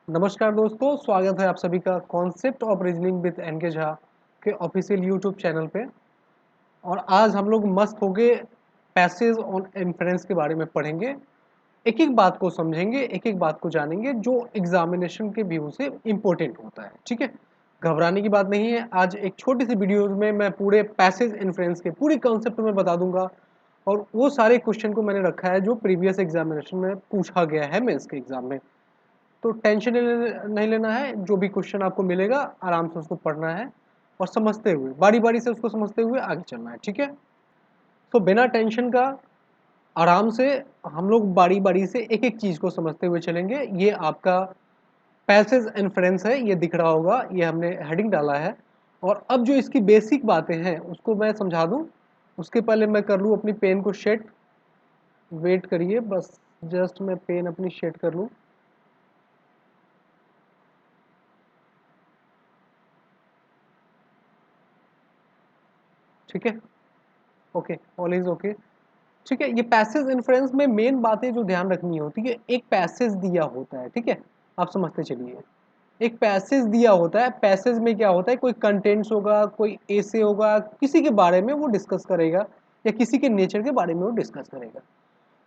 नमस्कार दोस्तों, स्वागत है आप सभी का concept of reasoning with N K Jha के ऑफिशियल यूट्यूब चैनल पे। और आज हम लोग मस्त हो गए पैसेज ऑन इन्फ्रेंस के बारे में पढ़ेंगे। एक एक बात को समझेंगे, एक एक बात को जानेंगे जो एग्जामिनेशन के व्यू से इम्पोर्टेंट होता है। ठीक है, घबराने की बात नहीं है। आज एक छोटी सी वीडियो में मैं पूरे पैसेज इन्फ्रेंस के पूरी कॉन्सेप्ट में बता दूंगा और वो सारे क्वेश्चन को मैंने रखा है जो प्रीवियस एग्जामिनेशन में पूछा गया है मेंस के एग्जाम में। तो टेंशन नहीं लेना है, जो भी क्वेश्चन आपको मिलेगा आराम से उसको पढ़ना है और समझते हुए बारी बारी से उसको समझते हुए आगे चलना है। ठीक है, तो बिना टेंशन का आराम से हम लोग बारी बारी से एक एक चीज को समझते हुए चलेंगे। ये आपका पैसेज इन्फ्रेंस है, ये दिख रहा होगा, ये हमने हेडिंग डाला है। और अब जो इसकी बेसिक बातें हैं उसको मैं समझा दूं, उसके पहले मैं कर लूं अपनी पेन को शेड। वेट करिए बस, जस्ट मैं पेन अपनी शेड कर लूं। ठीक है, ओके, ऑल इज ओके। ठीक है, ये पैसेज इन्फ्रेंस में मेन बातें जो ध्यान रखनी होती है, एक पैसेज दिया होता है। ठीक है, आप समझते चलिए। एक पैसेज दिया होता है, पैसेज में क्या होता है, कोई कंटेंट्स होगा, कोई ऐसे होगा, किसी के बारे में वो डिस्कस करेगा या किसी के नेचर के बारे में वो डिस्कस करेगा।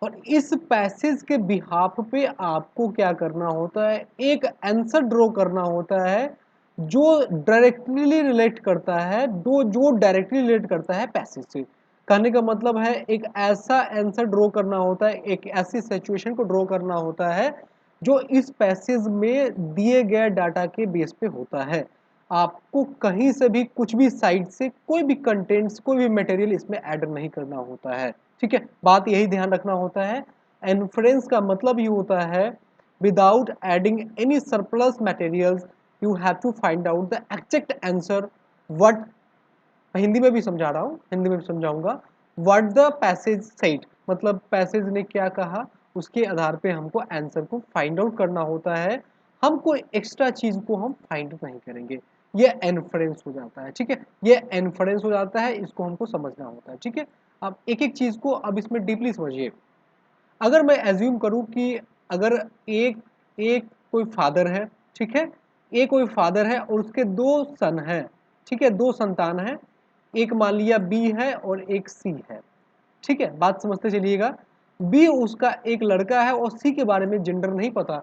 और इस पैसेज के बिहाफ पे आपको क्या करना होता है, एक आंसर ड्रॉ करना होता है जो डायरेक्टली रिलेट करता है, जो डायरेक्टली रिलेट करता है पैसेज से। कहने का मतलब है एक ऐसा आंसर ड्रॉ करना होता है, एक ऐसी सिचुएशन को ड्रॉ करना होता है जो इस पैसेज में दिए गए डाटा के बेस पे होता है। आपको कहीं से भी कुछ भी साइड से कोई भी कंटेंट्स, कोई भी मटेरियल इसमें ऐड नहीं करना होता है। ठीक है, बात यही ध्यान रखना होता है। इन्फ्रेंस का मतलब ये होता है without adding any surplus materials you have to find out the exact answer what, Hindi में भी समझा रहा हूँ, हिंदी में भी समझाऊंगा, व्हाट द पैसेज सेड, मतलब पैसेज ने क्या कहा उसके आधार पे हमको आंसर को फाइंड आउट करना होता है। हम कोई एक्स्ट्रा चीज को हम फाइंड नहीं करेंगे, ये इन्फ्रेंस हो जाता है। ठीक है, ये इन्फ्रेंस हो जाता है, इसको हमको समझना होता है। ठीक है, अब एक एक चीज को अब इसमें डीपली समझिए। अगर मैं एज्यूम करूं कि अगर एक एक कोई फादर है, ठीक है, एक कोई फादर है और उसके दो सन हैं। ठीक है, दो संतान है, एक मान लिया बी है और एक सी है। ठीक है, बात समझते चलिएगा। बी उसका एक लड़का है और सी के बारे में जेंडर नहीं पता,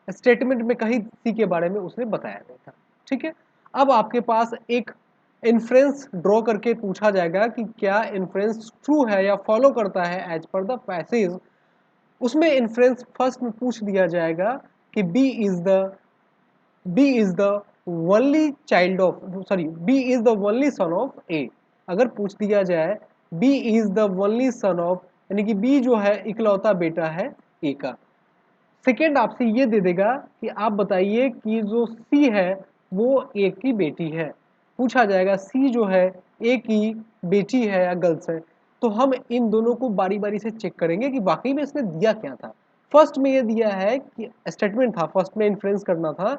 स्टेटमेंट में कहीं सी के बारे में उसने बताया नहीं था। ठीक है, अब आपके पास एक इन्फ्रेंस ड्रॉ करके पूछा जाएगा कि क्या इन्फ्रेंस ट्रू है या फॉलो करता है एज पर द पैसेज। उसमें इन्फ्रेंस फर्स्ट में पूछ दिया जाएगा कि B is the only child of, sorry, B is the only son of A. अगर पूछ दिया जाए B is the only son of, यानी कि बी जो है इकलौता बेटा है ए का। सेकेंड आपसे ये दे देगा कि आप बताइए कि जो सी है वो ए की बेटी है। पूछा जाएगा सी जो है ए की बेटी है या गर्ल्स है। तो हम इन दोनों को बारी बारी से चेक करेंगे कि वाकई में इसने दिया क्या था। फर्स्ट में ये दिया है कि स्टेटमेंट था, फर्स्ट में इन्फ्रेंस करना था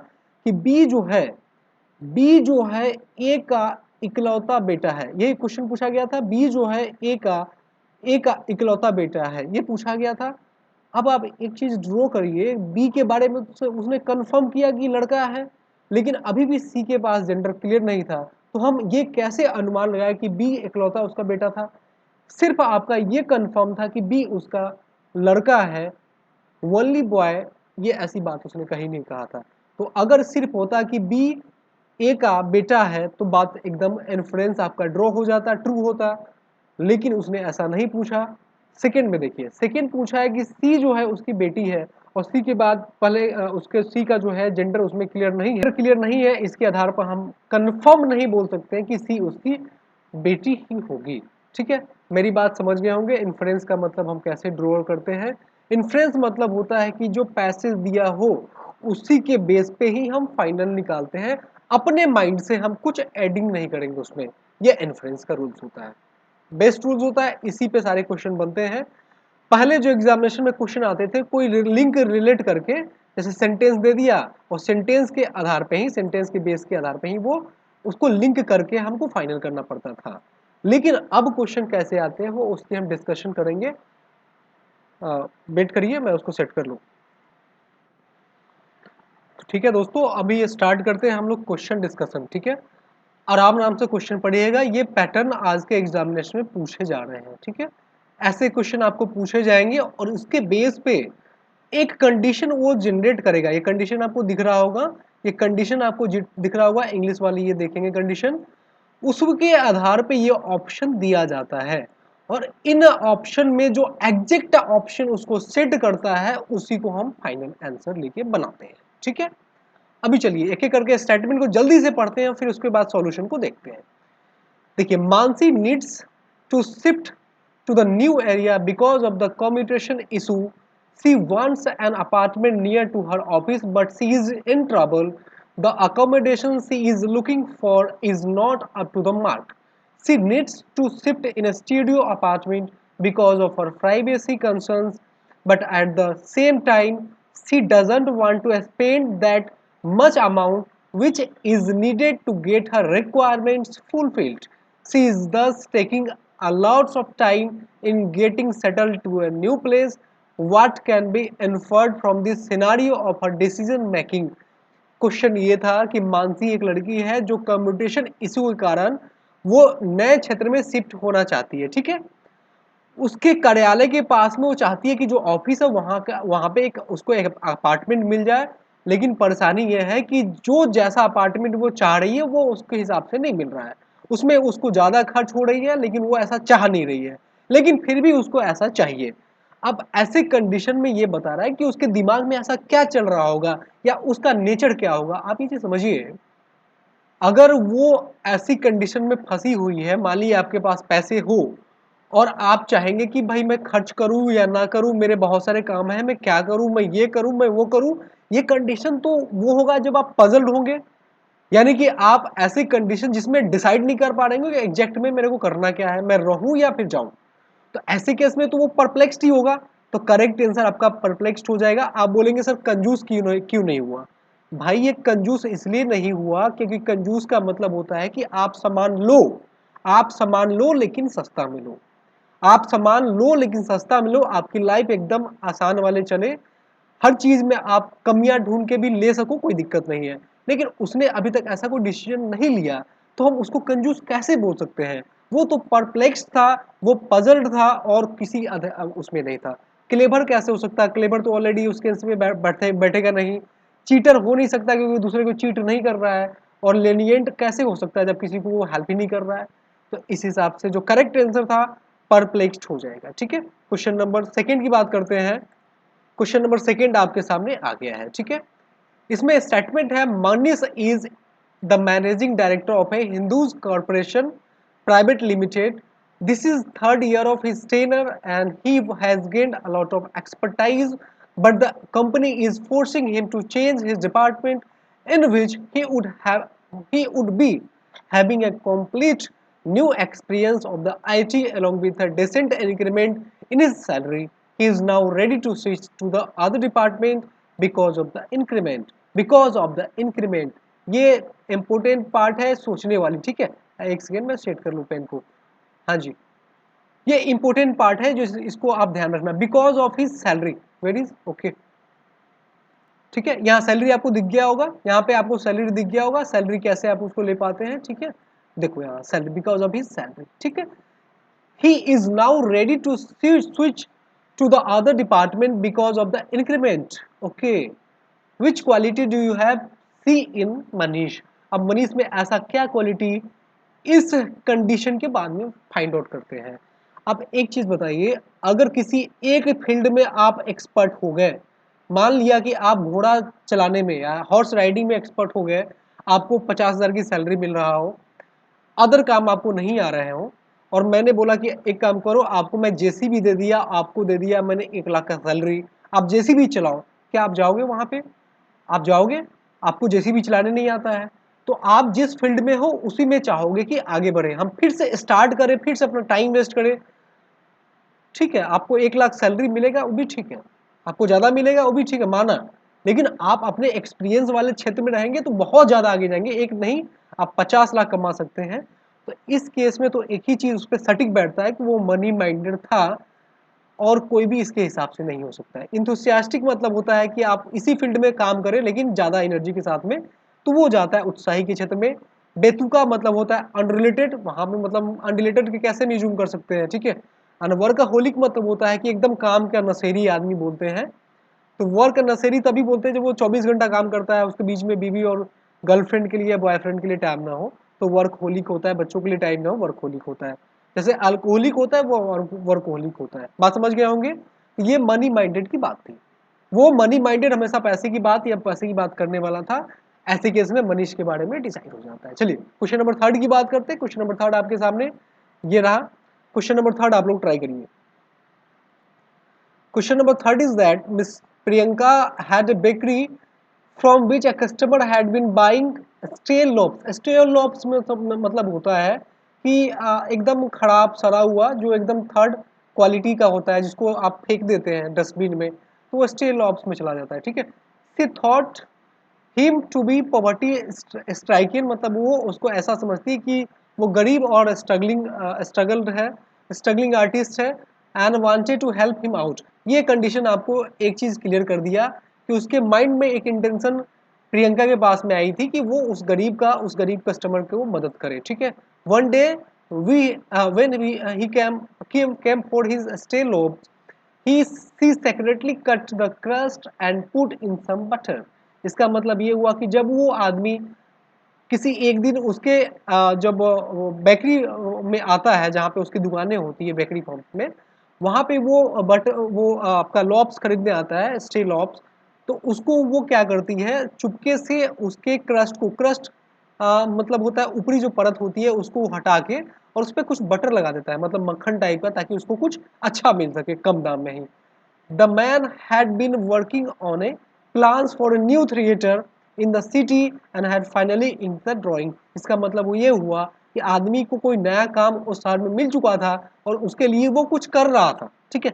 कि बी जो है ए का इकलौता बेटा है। यही क्वेश्चन पूछा गया था, बी जो है ए का इकलौता बेटा है, ये पूछा गया था। अब आप एक चीज ड्रॉ करिए, बी के बारे में उसने कंफर्म किया कि लड़का है, लेकिन अभी भी सी के पास जेंडर क्लियर नहीं था। तो हम ये कैसे अनुमान लगाए कि बी इकलौता उसका बेटा था। सिर्फ आपका ये कंफर्म था कि बी उसका लड़का है, ओनली बॉय, ये ऐसी बात उसने कहीं नहीं कहा था। तो अगर सिर्फ होता कि बी ए का बेटा है तो बात एकदम इन्फ्लुएंस आपका ड्रॉ हो जाता, ट्रू होता। लेकिन उसने ऐसा नहीं पूछा। सेकंड में देखिए, सेकंड पूछा है कि सी जो है उसकी बेटी है और सी के बाद पहले उसके सी का जो है जेंडर उसमें क्लियर नहीं है, इसके आधार पर हम कंफर्म नहीं बोल सकते हैं कि सी उसकी बेटी ही होगी। ठीक है, मेरी बात समझ गए होंगे इन्फ्रेंस का मतलब हम कैसे ड्रॉ करते हैं। इन्फ्रेंस मतलब होता है कि जो पैसेज दिया हो उसी के बेस पे ही हम फाइनल निकालते हैं, अपने माइंड से हम कुछ एडिंग नहीं करेंगे उसमें। ये इन्फ्रेंस का रूल्स होता है, बेस्ट रूल्स होता है, इसी पे सारे क्वेश्चन बनते हैं। पहले जो एग्जामिनेशन में क्वेश्चन आते थे कोई लिंक रिलेट करके, जैसे सेंटेंस दे दिया और सेंटेंस के आधार पे ही, सेंटेंस के बेस के आधार पे ही वो उसको लिंक करके हमको फाइनल करना पड़ता था। लेकिन अब क्वेश्चन कैसे आते हैं वो उसकी हम डिस्कशन करेंगे। वेट करिए मैं उसको सेट कर लूँ। ठीक है दोस्तों, अभी ये स्टार्ट करते हैं हम लोग क्वेश्चन डिस्कशन। ठीक है, आराम आराम से क्वेश्चन पढ़िएगा, ये पैटर्न आज के एग्जामिनेशन में पूछे जा रहे हैं। ठीक है, ऐसे क्वेश्चन आपको पूछे जाएंगे और उसके बेस पे एक कंडीशन वो जनरेट करेगा। ये कंडीशन आपको दिख रहा होगा, ये कंडीशन आपको दिख रहा होगा, इंग्लिश वाली ये देखेंगे कंडीशन, उसके आधार पे ये ऑप्शन दिया जाता है और इन ऑप्शन में जो एग्जैक्ट ऑप्शन उसको सेट करता है उसी को हम फाइनल आंसर लेके बनाते हैं। ठीक है, अभी चलिए एक एक करके स्टेटमेंट को जल्दी से पढ़ते हैं, फिर उसके बाद सॉल्यूशन को देखते हैं। देखिए, Mansi needs to shift to the new area because of the commutation issue. She wants an apartment near to her office, but she is in trouble. The accommodation she is looking for is not up to the mark. She needs to shift in a studio apartment because of her privacy concerns, but at the same time, she doesn't want to spend that much amount which is needed to get her requirements fulfilled. She is thus taking a lot of time in getting settled to a new place. What can be inferred from this scenario of her decision making? Question ये था कि मानसी एक लड़की है जो commutation issue के कारण वो नए क्षेत्र में शिफ्ट होना चाहती है। ठीक है, उसके कार्यालय के पास में वो चाहती है कि जो ऑफिस है वहाँ पे एक उसको एक अपार्टमेंट मिल जाए, लेकिन परेशानी ये है कि जो जैसा अपार्टमेंट वो चाह रही है वो उसके हिसाब से नहीं मिल रहा है। उसमें उसको ज़्यादा खर्च हो रही है, लेकिन वो ऐसा चाह नहीं रही है, लेकिन फिर भी उसको ऐसा चाहिए। अब ऐसे कंडीशन में ये बता रहा है कि उसके दिमाग में ऐसा क्या चल रहा होगा या उसका नेचर क्या होगा। आप ये चीज़ समझिए, अगर वो ऐसी कंडीशन में फंसी हुई है, मान लीजिए आपके पास पैसे हो और आप चाहेंगे कि भाई मैं खर्च करूं या ना करूं, मेरे बहुत सारे काम हैं, मैं क्या करूं, मैं ये करूं, मैं वो करूं। ये कंडीशन तो वो होगा जब आप पजल्ड होंगे, यानी कि आप ऐसी कंडीशन जिसमें डिसाइड नहीं कर पा रहे कि एग्जैक्ट में मेरे को करना क्या है, मैं रहूं या फिर जाऊं। तो ऐसे केस में तो वो परप्लेक्स्ड ही होगा। तो करेक्ट आंसर आपका परप्लेक्स्ड हो जाएगा। आप बोलेंगे सर कंजूस क्यों नहीं हुआ? भाई ये कंजूस इसलिए नहीं हुआ क्योंकि कंजूस का मतलब होता है कि आप सामान लो, आप सामान लो लेकिन सस्ता में लो, आप सामान लो लेकिन सस्ता में लो, आपकी लाइफ एकदम आसान वाले चले, हर चीज में आप कमियां ढूंढ के भी ले सको, कोई दिक्कत नहीं है। लेकिन उसने अभी तक ऐसा कोई डिसीजन नहीं लिया, तो हम उसको कंजूस कैसे बोल सकते हैं? वो तो परप्लेक्स था, वो पजल्ड था और किसी उसमें नहीं था। क्लेवर कैसे हो सकता है? क्लेवर तो ऑलरेडी उसके इसमें बैठेगा नहीं। चीटर हो नहीं सकता क्योंकि दूसरे को चीट नहीं कर रहा है। और लेनियंट कैसे हो सकता है जब किसी को वो हेल्प ही नहीं कर रहा है? तो इस हिसाब से जो करेक्ट आंसर था परप्लेक्स्ड हो जाएगा। ठीक है, क्वेश्चन नंबर सेकंड की बात करते हैं। क्वेश्चन नंबर सेकंड आपके सामने आ गया है। ठीक है, इसमें स्टेटमेंट है Manish is the managing director of A Hindus corporation private limited. This is third year of his tenure and he has gained a lot of expertise, but the company is forcing him to change his department in which he would be having a complete new experience of the IT along with a decent increment in his salary. He is now ready to switch to the other department because of the increment. Because of the increment. ये important part है सोचने वाली। ठीक है, एक second मैं set कर लूँ पेन को। हाँ जी, ये इंपॉर्टेंट पार्ट है जो इसको आप ध्यान रखना। Because of his salary, where is okay. ठीक है, यहाँ सैलरी आपको दिख गया होगा, यहाँ पे आपको सैलरी दिख गया होगा। सैलरी कैसे आप उसको ले पाते हैं? ठीक है, देखो यहाँ salary, because of his salary. ठीक है, he is now ready to switch to the other department because of the increment. Okay, which quality do you have see in Manish? अब मनीष में ऐसा क्या क्वालिटी, इस कंडीशन के बाद में फाइंड आउट करते हैं। अब एक चीज बताइए, अगर किसी एक फील्ड में आप एक्सपर्ट हो गए, मान लिया कि आप घोड़ा चलाने में या हॉर्स राइडिंग में एक्सपर्ट हो गए, आपको 50,000 की सैलरी मिल रहा हो, अदर काम आपको नहीं आ रहे हो, और मैंने बोला कि एक काम करो, आपको मैं जेसीबी दे दिया, आपको दे दिया मैंने 1 लाख का सैलरी, आप जेसीबी चलाओ, क्या आप जाओगे वहां पे? आप जाओगे? आपको जेसीबी चलाने नहीं आता है, तो आप जिस फील्ड में हो उसी में चाहोगे कि आगे बढ़े, हम फिर से स्टार्ट करें, फिर से अपना टाइम वेस्ट करें। ठीक है, आपको 1 लाख सैलरी मिलेगा वो भी ठीक है, आपको ज्यादा मिलेगा वो भी ठीक है, माना, लेकिन आप अपने एक्सपीरियंस वाले क्षेत्र में रहेंगे तो बहुत ज्यादा आगे जाएंगे। एक नहीं, आप 50 लाख कमा सकते हैं। तो इस केस में तो एक ही चीज उस पर सटीक बैठता है कि वो मनी माइंडेड था और कोई भी इसके हिसाब से नहीं हो सकता है। इंथुसियास्टिक मतलब होता है कि आप इसी फील्ड में काम करें लेकिन ज़्यादा एनर्जी के साथ में, तो वो जाता है उत्साही के क्षेत्र में। बेतुका मतलब होता है अनरिलेटेड, वहाँ पे मतलब अनरिलेटेड के कैसे निज्यूम कर सकते हैं, ठीक है। और वर्कहोलिक मतलब होता है कि एकदम काम का नशेरी आदमी बोलते हैं। तो वर्क नशेरी तभी बोलते हैं जब वो 24 घंटा काम करता है, उसके बीच में बीवी और गर्लफ्रेंड के लिए या बॉयफ्रेंड के लिए टाइम ना हो, तो वर्कहोलिक होता है। बच्चों के लिए टाइम ना हो, वर्कहोलिक होता है। जैसे अल्कोहलिक होता है वो वर्कहोलिक होता है। बात समझ गए होंगे। ये मनी माइंडेड की बात थी। वो मनी माइंडेड हमेशा पैसे की बात या पैसे की बात करने वाला था। ऐसे केस में मनीष के बारे में डिसाइड हो जाता है। चलिए क्वेश्चन नंबर 3 की बात करते हैं। क्वेश्चन नंबर 3 आपके सामने ये रहा। क्वेश्चन नंबर 3 आप लोग ट्राई करिए। Question number third is that Miss Priyanka had a bakery from which a customer had been buying stale loaves. Stale loaves में मतलब होता है कि एकदम खराब सड़ा हुआ जो एकदम थर्ड क्वालिटी का होता है, जिसको आप फेंक देते हैं डस्टबिन में, तो वो स्टेल लॉब्स में चला जाता है, ठीक है। She thought him to be poverty striking, मतलब वो उसको ऐसा समझती है कि वो गरीब और स्ट्रगलिंग आर्टिस्ट है, and wanted to help him out. ये कंडीशन आपको एक चीज क्लियर कर दिया कि उसके माइंड में एक इंटेंशन प्रियंका के पास में आई थी कि वो उस गरीब कस्टमर को मदद करे, ठीक है। One day we when he came for his stay lob, he secretly cut the crust and put in some butter। इसका मतलब ये हुआ कि जब वो आदमी किसी एक दिन उसके जब बेकरी में आता है, जहाँ पे उसकी दुकानें होती है बेकरी फॉर्म में, वहाँ पे वो आपका लॉब्स खरीदने आता है, स्टे लॉब्स। तो उसको वो क्या करती है, चुपके से उसके क्रस्ट मतलब होता है ऊपरी जो परत होती है उसको हटा के और उस पर कुछ बटर लगा देता है, मतलब मक्खन टाइप का, ताकि उसको कुछ अच्छा मिल सके कम दाम में ही। The man had been working on a plans for a new theater in the city and had finally inked the drawing। इसका मतलब वो ये हुआ कि आदमी को कोई नया काम उस शहर में मिल चुका था और उसके लिए वो कुछ कर रहा था, ठीक है।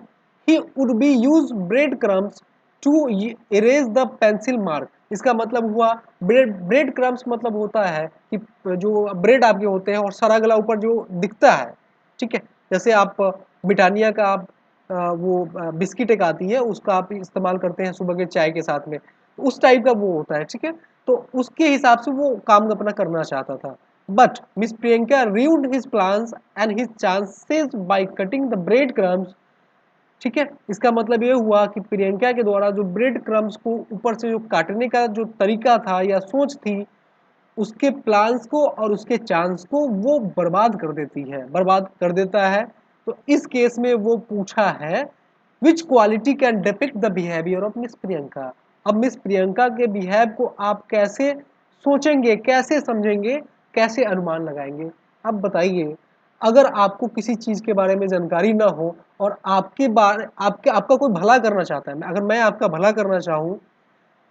He would be use bread crumbs to erase the pencil mark। इसका मतलब हुआ ब्रेड क्रम्स मतलब होता है कि जो ब्रेड आपके होते हैं और सड़ा गला ऊपर जो दिखता है, ठीक है। जैसे आप ब्रिटानिया का आप वो बिस्किट एक आती है, उसका आप इस्तेमाल करते हैं सुबह के चाय के साथ में, उस टाइप का वो होता है, ठीक है। तो उसके हिसाब से वो काम अपना करना चाहता था। But miss Priyanka ruined his plans and his chances by cutting the bread crumbs, ठीक है। इसका मतलब ये हुआ कि प्रियंका के द्वारा जो ब्रेड क्रम्स को ऊपर से जो काटने का जो तरीका था या सोच थी, उसके प्लान्स को और उसके चांस को वो बर्बाद कर देती है, बर्बाद कर देता है। तो इस केस में वो पूछा है विच quality can depict the behaviour of miss Priyanka. अब मिस प्रियंका के बिहेव को आप कैसे सोचेंगे, कैसे समझेंगे, कैसे अनुमान लगाएंगे। अब बताइए, अगर आपको किसी चीज के बारे में जानकारी ना हो और आपका कोई भला करना चाहता है, अगर मैं आपका भला करना चाहूँ,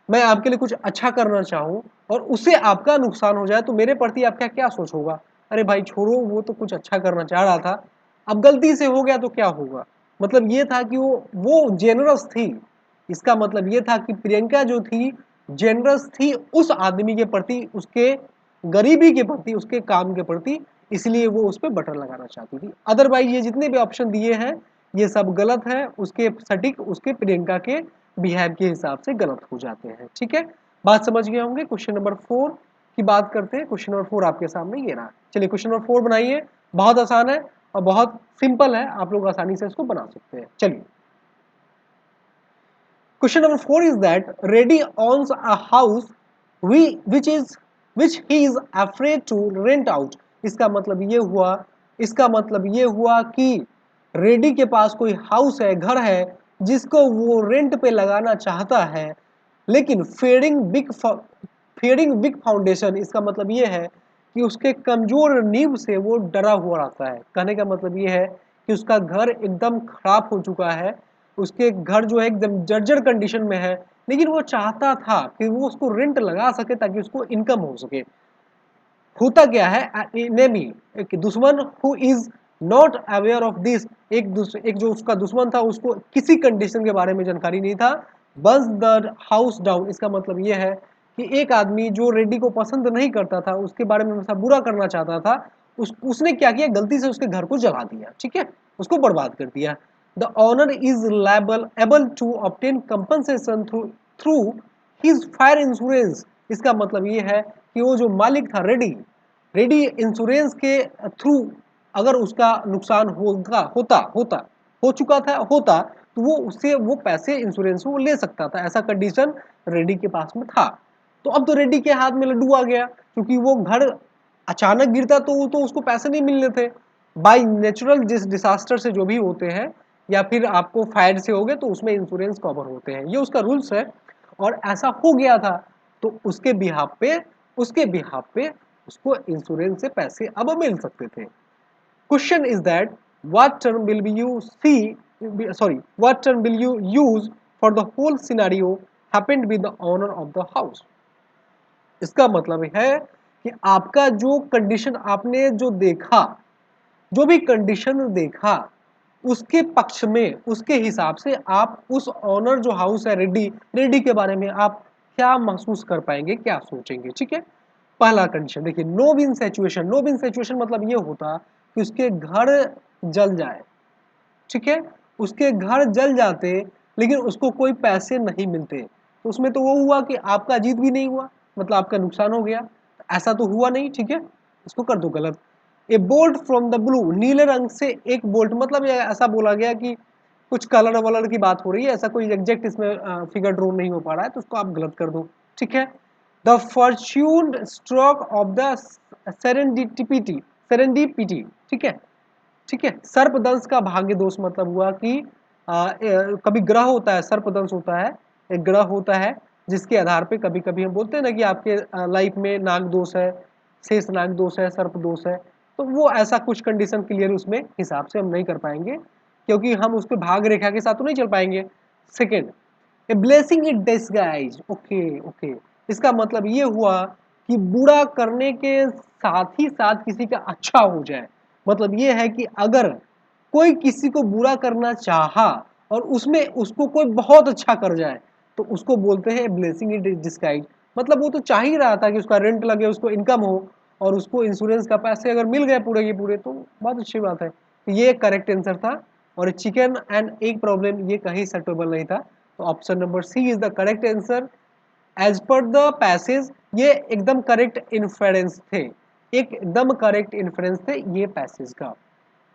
मैं आपके लिए कुछ अच्छा करना चाहूँ और उससे आपका नुकसान हो जाए, तो मेरे प्रति आपका क्या सोच होगा। अरे भाई छोड़ो, वो तो कुछ अच्छा करना चाह रहा था, अब गलती से हो गया तो क्या होगा। मतलब ये था कि वो जेनरस थी। इसका मतलब ये था कि प्रियंका जो थी जेनरस थी उस आदमी के प्रति, उसके गरीबी के प्रति, उसके काम के प्रति, इसलिए वो उस पर बटर लगाना चाहती थी। अदरवाइज ये जितने भी ऑप्शन दिए हैं ये सब गलत है, उसके सटीक उसके प्रियंका के बिहेव के हिसाब से गलत हो जाते हैं, ठीक है। बात समझ गए होंगे। क्वेश्चन नंबर 4 की बात करते हैं। क्वेश्चन नंबर 4 आपके सामने ये रहा। चलिए क्वेश्चन नंबर 4 बनाइए। बहुत आसान है और बहुत सिंपल है, आप लोग आसानी से इसको बना सकते हैं। चलिए question number 4 is that ready owns a house which is which he is afraid to rent out। इसका मतलब ये हुआ कि रेडी के पास कोई हाउस है, घर है, जिसको वो रेंट पे लगाना चाहता है, लेकिन फेयरिंग बिग फाउंडेशन। इसका मतलब ये है कि उसके कमजोर नींव से वो डरा हुआ रहता है। कहने का मतलब ये है कि उसका घर एकदम खराब हो चुका है, उसके घर जो है एकदम जर्जर कंडीशन में है, लेकिन वो चाहता था कि वो उसको रेंट लगा सके ताकि उसको इनकम हो सके। होता क्या है, एनिमी एक दुश्मन who is not aware of this, एक जो उसका दुश्मन था उसको किसी कंडीशन के बारे में जानकारी नहीं था। बस द हाउस डाउन। इसका मतलब यह है कि एक आदमी जो रेड्डी को पसंद नहीं करता था, उसके बारे में हमेशा बुरा करना चाहता था, उसने क्या किया, गलती से उसके घर को जला दिया, ठीक है, उसको बर्बाद कर दिया। The owner is able to obtain compensation through his fire insurance. इसका मतलब ये है कि वो जो मालिक था रेडी इंश्योरेंस के थ्रू अगर उसका नुकसान होगा होता होता हो चुका था होता तो वो उससे वो पैसे इंश्योरेंस वो ले सकता था। ऐसा कंडीशन रेडी के पास में था। तो अब तो रेडी के हाथ में लड्डू आ गया, क्योंकि वो घर अचानक गिरता तो उसको पैसे नहीं मिलने थे। बाय नेचुरल डिसास्टर से जो भी होते हैं या फिर आपको फायर से हो गए तो उसमें इंश्योरेंस कवर होते हैं, ये उसका रूल्स है। और ऐसा हो गया था तो उसके बिहाफ पे उसको इंश्योरेंस से पैसे अब मिल सकते थे। Question is that what term will you see sorry what term will you use for the whole scenario happened with the owner of the house। इसका मतलब है कि आपका जो कंडीशन आपने जो देखा, जो भी कंडीशन देखा उसके पक्ष में उसके हिसाब से आप उस ऑनर जो हाउस है रेडी के बारे में आप क्या महसूस कर पाएंगे, क्या सोचेंगे। ठीक है, पहला कंडीशन देखिए, no win situation. No win situation मतलब ये होता कि उसके घर जल जाए। ठीक है, उसके घर जल जाते लेकिन उसको कोई पैसे नहीं मिलते, तो उसमें तो वो हुआ कि आपका जीत भी नहीं हुआ, मतलब आपका नुकसान हो गया। ऐसा तो हुआ नहीं। ठीक है, इसको कर दो गलत। ए बोल्ट फ्रॉम द ब्लू, नीले रंग से एक बोल्ट, मतलब ये ऐसा बोला गया कि कुछ कलर वलर की बात हो रही है, ऐसा कोई एग्जैक्ट इसमें फिगर ड्रॉ नहीं हो पा रहा है, तो उसको आप गलत कर दो। ठीक है, the Fortune stroke of the serendipity. ठीक है, ठीक है, सर्पदंश का भाग्य दोष मतलब हुआ कि कभी ग्रह होता है, सर्पदंश होता है, एक ग्रह होता है जिसके आधार पे कभी कभी हम बोलते हैं ना कि आपके लाइफ में नाग दोष है, शेष नाग दोष है, सर्प दोष है, तो वो ऐसा कुछ कंडीशन क्लियर उसमें हिसाब से हम नहीं कर पाएंगे, क्योंकि हम उसके भाग रेखा के साथ तो नहीं चल पाएंगे। Second, a blessing in disguise. Okay okay, इसका मतलब ये हुआ कि बुरा करने के साथ ही साथ किसी का अच्छा हो जाए। मतलब ये है कि अगर कोई किसी को बुरा करना चाहा और उसमें उसको कोई बहुत अच्छा कर जाए तो उसको बोलते हैं ब्लेसिंग इन डिस्गाइज। मतलब वो तो चाह ही रहा था कि उसका रेंट लगे, उसको इनकम हो और उसको इंश्योरेंस का पैसे अगर मिल गए पूरे के पूरे तो बहुत अच्छी बात है। तो ये करेक्ट आंसर था। और चिकन एंड एग प्रॉब्लम ये कहीं सेटेबल नहीं था, तो option number C is the correct answer. As per the passage ये एकदम करेक्ट इन्फ्रेंस थे, एकदम करेक्ट इन्फ्रेंस थे ये पैसेज का।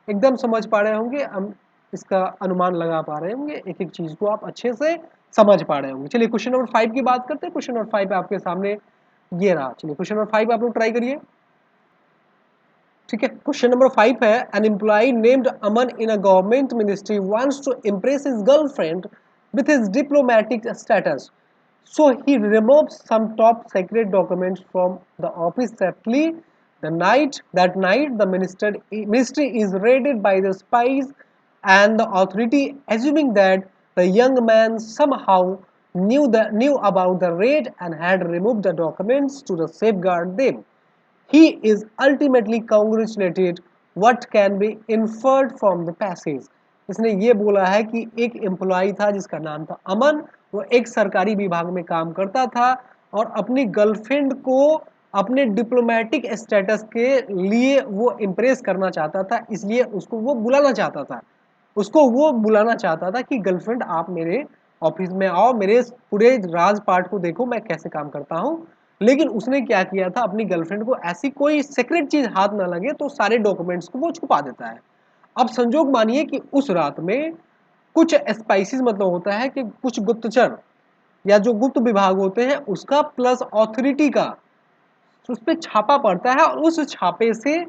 एकदम समझ पा रहे होंगे, हम इसका अनुमान लगा पा रहे होंगे, एक एक चीज को आप अच्छे से समझ पा रहे होंगे। चलिए क्वेश्चन नंबर 5 की बात करते हैं। क्वेश्चन नंबर 5 आपके सामने ये रहा। चलिए क्वेश्चन नंबर 5 आप लोग ट्राई करिए। ठीक है, क्वेश्चन नंबर 5 है, an employee named Aman in a government ministry wants to impress his girlfriend with his diplomatic status, so he removes some top secret documents from the office safely. That night, the ministry is raided by the spies, and the authority, assuming that the young man somehow knew about the raid and had removed the documents to safeguard them, he is ultimately congratulated. What can be inferred from the passage? इसने ये बोला है कि एक employ था जिसका नाम था अमन, वो एक सरकारी विभाग में काम करता था और अपनी गर्लफ्रेंड को अपने डिप्लोमेटिक स्टेटस के लिए वो इम्प्रेस करना चाहता था, इसलिए उसको वो बुलाना चाहता था। उसको वो बुलाना चाहता था कि गर्लफ्रेंड आप मेरे ऑफिस में आओ, मेरे पूरे राजपाट को देखो मैं कैसे काम करता हूँ। लेकिन उसने क्या किया था, अपनी गर्लफ्रेंड को ऐसी कोई सीक्रेट चीज हाथ ना लगे तो सारे डॉक्यूमेंट्स को वो छुपा देता है। अब संजोग मानिए कि उस रात में कुछ स्पाइसेस, मतलब होता है कि कुछ गुप्तचर या जो गुप्त विभाग होते हैं उसका प्लस अथॉरिटी का उस पर छापा पड़ता है, और उस छापे से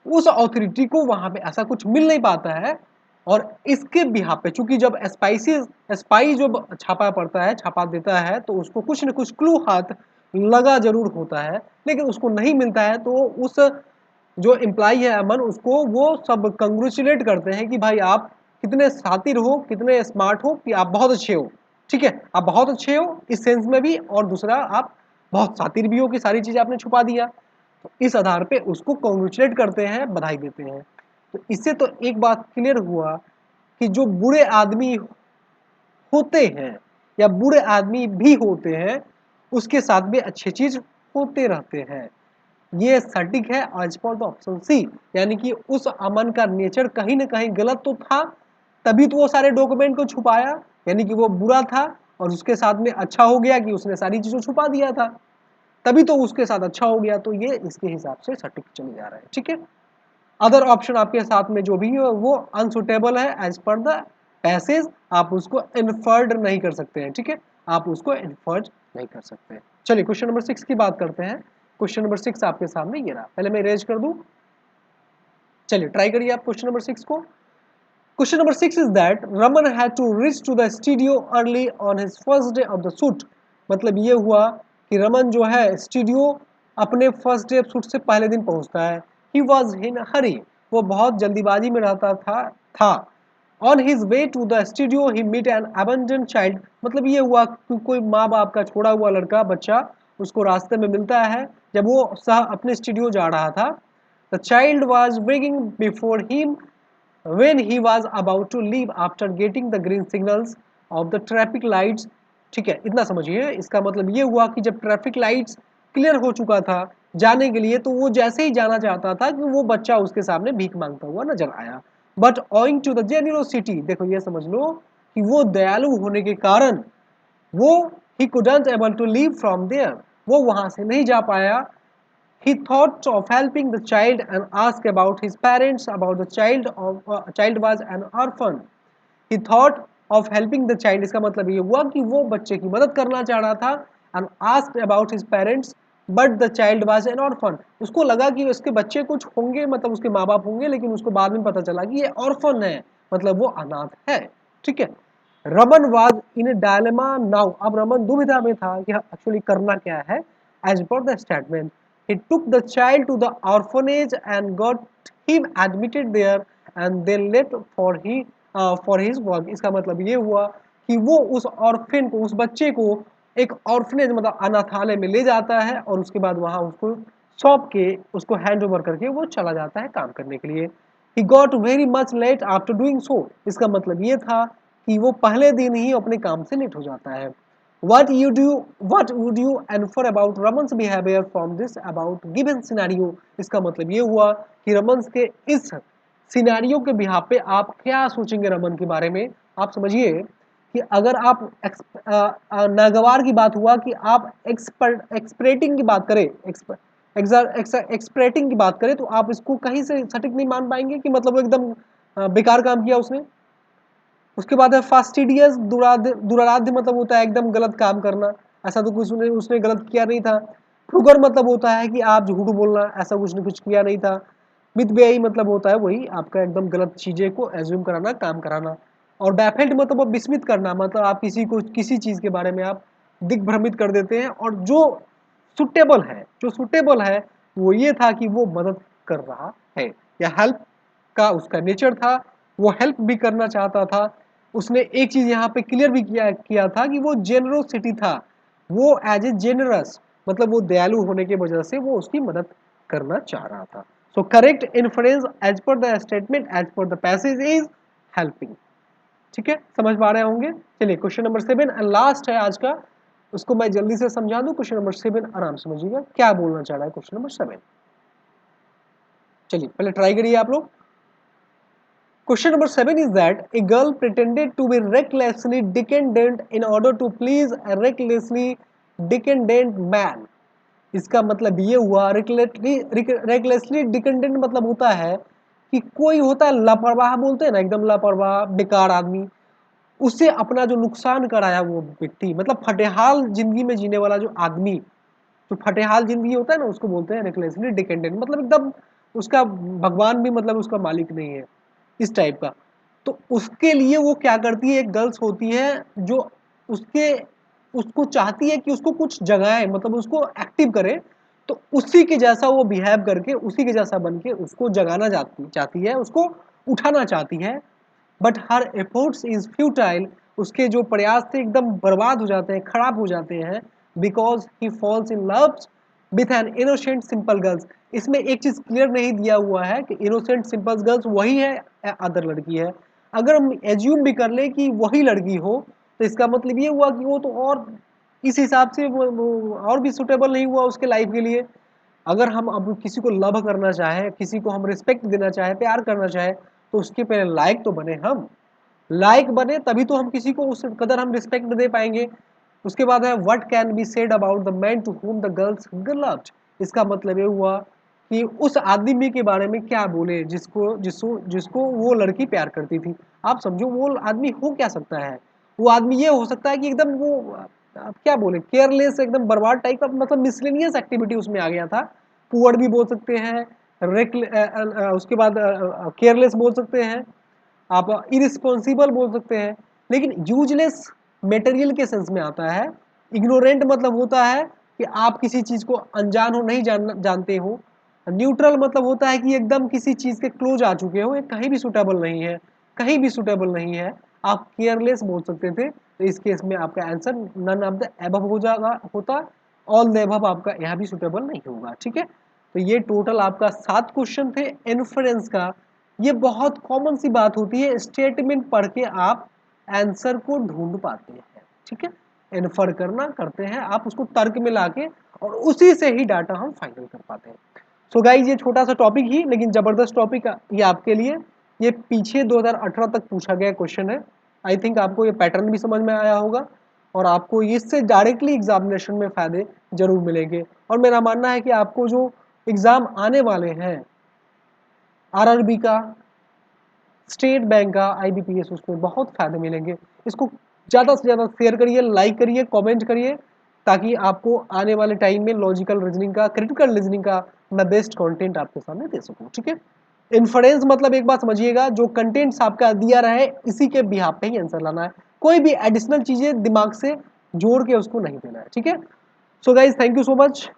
उस अथॉरिटी को वहां पे ऐसा कुछ मिल नहीं पाता है। और इसके बिहाफ पे चूंकि जब स्पाई जो छापा पड़ता है, छापा देता है, तो उसको कुछ न कुछ क्लू हाथ लगा जरूर होता है, लेकिन उसको नहीं मिलता है, तो उस जो एम्प्लॉय है अमन, उसको वो सब कंग्रेचुलेट करते हैं कि भाई आप कितने शातिर हो, कितने स्मार्ट हो, कि आप बहुत अच्छे हो। ठीक है, आप बहुत अच्छे हो इस सेंस में भी, और दूसरा आप बहुत शातिर भी हो कि सारी चीज आपने छुपा दिया। तो इस आधार पे उसको कॉन्ग्रेचुलेट करते हैं, बधाई देते हैं। तो इससे तो एक बात क्लियर हुआ कि जो बुरे आदमी होते हैं या बुरे आदमी भी होते हैं उसके साथ भी अच्छी चीज होते रहते हैं। ये सटीक है आज पर द ऑप्शन सी, यानी कि उस अमन का नेचर कहीं ना कहीं गलत तो था, तभी तो वो सारे डॉक्यूमेंट को छुपाया, यानी कि वो बुरा था और उसके साथ में अच्छा हो गया कि उसने सारी चीजों छुपा दिया था, तभी तो उसके साथ अच्छा हो गया। तो ये इसके हिसाब से सटीक चले जा रहा है, ठीक है। अदर ऑप्शन आपके साथ में जो भी है वो अनसुटेबल है एज पर द पैसेज, आप उसको इन्फर्ड नहीं कर सकते हैं, ठीक है, आप उसको इन्फर्ड नहीं कर सकते हैं। चलिए क्वेश्चन नंबर 6 की बात करते हैं। क्वेश्चन नंबर 6 आपके सामने ये रहा, पहले मैं इरेज कर दूं। चलिए ट्राई करिए आप क्वेश्चन नंबर 6 को। Question number 6 is that Raman had to reach to the studio early on his first day of the shoot. मतलब ये हुआ कि रमन जो है स्टूडियो अपने फर्स्ट डे शूट से पहले दिन पहुंचता है। ही वॉज इन हरी, वो बहुत जल्दीबाजी में रहता था। On his way to the studio he meet an abandon child. मतलब ये हुआ कि कोई माँ बाप का छोड़ा हुआ लड़का बच्चा उसको रास्ते में मिलता है जब वो अपने स्टूडियो जा रहा था। The child was begging before him when he was about to leave after getting the green signals of the traffic lights। ठीक है, इतना समझिए। इसका मतलब ये हुआ कि जब ट्रैफिक लाइट्स क्लियर हो चुका था जाने के लिए, तो वो जैसे ही जाना चाहता था कि वो बच्चा उसके सामने भीख मांगता हुआ नजर आया। But owing to the genuinity, देखो ये समझ लो कि वो दयालु होने के कारण वो ही couldn't able to leave from there, वो वहां से नहीं जा पाया। He thought of helping the child and asked about his parents about the child was an orphan। He thought of helping the child, इसका मतलब ये हुआ कि वो बच्चे की मदद करना चाह रहा था। and asked about his parents but the child was an orphan। उसको लगा कि उसके बच्चे कुछ होंगे, मतलब उसके माँ बाप होंगे, लेकिन उसको बाद में पता चला कि ये ऑर्फन है, मतलब वो अनाथ है, ठीक है। Raman was in A dilemma now, अब रमन दुविधा में था कि एक्चुअली करना क्या है। As per the statement he took the child to the orphanage and got him admitted there and then left for his work। इसका मतलब ये हुआ कि वो उस ऑर्फिन को, उस बच्चे को एक ऑर्फनेज मतलब अनाथालय में ले जाता है और उसके बाद वहां उसको सौंप के उसको हैंड ओवर करके वो चला जाता है काम करने के लिए। he got very much late after doing so। इसका मतलब ये था कि वो पहले दिन ही अपने काम से लेट हो जाता है। what would you infer about Raman's behavior from this about given scenario। इसका मतलब ये हुआ कि रमन के इस सिनेरियो के बिहाफ पे आप क्या सोचेंगे रमन के बारे में। आप समझिए कि अगर आप नागवार की बात हुआ कि आप एक्सप्रेटिंग की बात करें, एक्सप्रेटिंग की बात करें, तो आप इसको कहीं से सटीक नहीं मान पाएंगे कि मतलब वो एकदम बेकार काम किया उसने। उसके बाद है फास्टिडियस, दुराराध्य मतलब होता है एकदम गलत काम करना, ऐसा तो कुछ उसने गलत किया नहीं था। फ्रुगर मतलब होता है कि आप झूठ बोलना, ऐसा कुछ ने कुछ किया नहीं था। मितव्ययी मतलब होता है वही आपका एकदम गलत चीजें को एज्यूम कराना, काम कराना। और बैफेल्ड मतलब वो विस्मित करना, मतलब आप किसी को किसी चीज के बारे में आप दिग्भ्रमित कर देते हैं। और जो सुटेबल है वो ये था कि वो मदद कर रहा है, या हेल्प का उसका नेचर था, वो हेल्प भी करना चाहता था। उसने एक चीज यहाँ पे क्लियर भी किया था कि वो जेनरोसिटी था, वो एज ए जेनरस मतलब वो दयालु होने की वजह से वो उसकी मदद करना चाह रहा था। So correct inference as per the statement as per the passage is helping. ठीक है, समझ पा रहे होंगे। चलिए क्वेश्चन नंबर 7 एंड लास्ट है आज का, उसको मैं जल्दी से समझा दूं। क्वेश्चन नंबर 7 आराम समझिएगा क्या बोलना चाह रहा है क्वेश्चन नंबर 7। चलिए पहले ट्राई करिए आप लोग। Question number 7 is that a girl pretended to be recklessly dependent in order to please a recklessly dependent man। इसका मतलब ये हुआ recklessly dependent मतलब होता है कि कोई होता है लापरवाह, बोलते हैं ना एकदम लापरवाह बेकार आदमी, उससे अपना जो नुकसान कराया वो व्यक्ति, मतलब फटेहाल जिंदगी में जीने वाला जो आदमी, जो फटेहाल जिंदगी होता है ना उसको बोलते हैं रेकलेसली डिपेंडेंट, मतलब एकदम उसका भगवान भी मतलब उसका मालिक नहीं है, इस टाइप का। तो उसके लिए वो क्या करती है, एक गर्ल्स होती है जो उसके उसको चाहती है कि उसको कुछ जगाए, मतलब उसको एक्टिव करे, तो उसी के जैसा वो बिहेव करके उसी के जैसा बन के उसको जगाना चाहती है, उसको उठाना चाहती है। But her efforts is futile, उसके जो प्रयास थे एकदम बर्बाद हो जाते हैं, खराब हो जाते हैं। Because he falls in love with an innocent simple girls. इसमें एक चीज क्लियर नहीं दिया हुआ है कि इनोसेंट सिंपल गर्ल्स वही है या अदर लड़की है। अगर हम एज्यूम भी कर ले कि वही लड़की हो, तो इसका मतलब ये हुआ कि वो तो और इस हिसाब से वो और भी सुटेबल नहीं हुआ उसके लाइफ के लिए। अगर हम अब किसी को लव करना चाहे, किसी को हम रिस्पेक्ट देना चाहे, प्यार करना चाहे, तो उसके पहले लायक तो बने हम। लाइक बने तभी तो हम किसी को उस कदर हम रिस्पेक्ट दे पाएंगे। उसके बाद है what can be said about the man to whom the girls loved. इसका मतलब ये हुआ कि उस आदमी के बारे में क्या बोले जिसको जिसको जिसको वो लड़की प्यार करती थी। आप समझो वो आदमी हो क्या सकता है, वो आदमी ये हो सकता है कि एकदम वो आप क्या बोले केयरलेस एकदम बर्बाद टाइप का, मतलब मिसलेनियस एक्टिविटी उसमें आ गया था। पुअर भी बोल सकते हैं, उसके बाद केयरलेस बोल सकते हैं, आप इरिस्पॉन्सिबल बोल सकते हैं। लेकिन यूजलेस मटेरियल के सेंस में आता है। इग्नोरेंट मतलब होता है कि आप किसी चीज को अनजान हो, नहीं जानते हो। न्यूट्रल मतलब होता है कि एकदम किसी चीज के क्लोज आ चुके हो, ये कहीं भी सुटेबल नहीं है, कहीं भी सुटेबल नहीं है। आप केयरलेस बोल सकते थे, तो इस केस में आपका answer none of the above हो जाएगा, होता ऑल द एबव आपका यहाँ भी सुटेबल नहीं होगा। ठीक है, तो ये टोटल आपका 7 क्वेश्चन थे इन्फ्रेंस का। ये बहुत कॉमन सी बात होती है, स्टेटमेंट पढ़ के आप आंसर को ढूंढ पाते हैं। ठीक है, इन्फर करना करते हैं आप उसको तर्क में लाके, और उसी से ही डाटा हम फाइनल कर पाते हैं। सो गाइज ये छोटा सा टॉपिक ही लेकिन जबरदस्त टॉपिक ये आपके लिए। ये पीछे 2018 तक पूछा गया क्वेश्चन है। आई थिंक आपको ये पैटर्न भी समझ में आया होगा और आपको इससे डायरेक्टली एग्जामिनेशन में फायदे जरूर मिलेंगे। और मेरा मानना है कि आपको जो एग्जाम आने वाले हैं आरआरबी का, स्टेट बैंक का, आईबीपीएस, उसमें बहुत फायदे मिलेंगे। इसको ज़्यादा से ज़्यादा शेयर करिए, लाइक करिए, कमेंट करिए, ताकि आपको आने वाले टाइम में लॉजिकल रीजनिंग का, क्रिटिकल रीजनिंग का मैं बेस्ट कंटेंट आपके सामने दे सकूं। ठीक है, इन्फ्रेंस मतलब एक बात समझिएगा, जो कंटेंट्स आपका दिया रहे इसी के बिहाफ पे ही आंसर लाना है, कोई भी एडिशनल चीज़ें दिमाग से जोड़ के उसको नहीं देना है। ठीक है, so guys thank you so much.